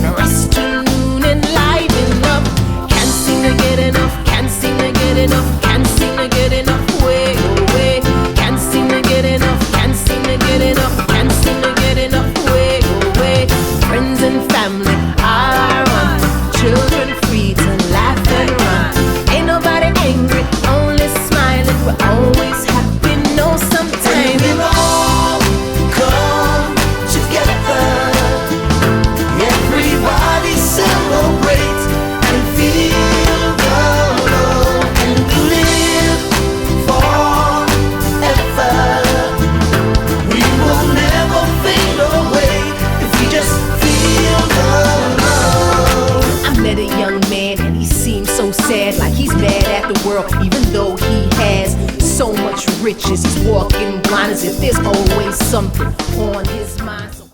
and rest till noon and liven up. Can't seem to get enough, can't seem to get enough, can't seem to get enough. Way away, can't seem to get enough, can't seem to get enough, can't seem to get enough. Way away, friends and family all I run, children free to laugh and run. Ain't nobody angry, only smiling. We're always happy, no sometimes. We all come together. Everybody celebrate and feel the love and live forever. We will never fade away if we just feel the love. I met a young man and he seemed so sad, like he's mad at the world, even though he has so much riches. He's walking blind as if there's always something on his mind.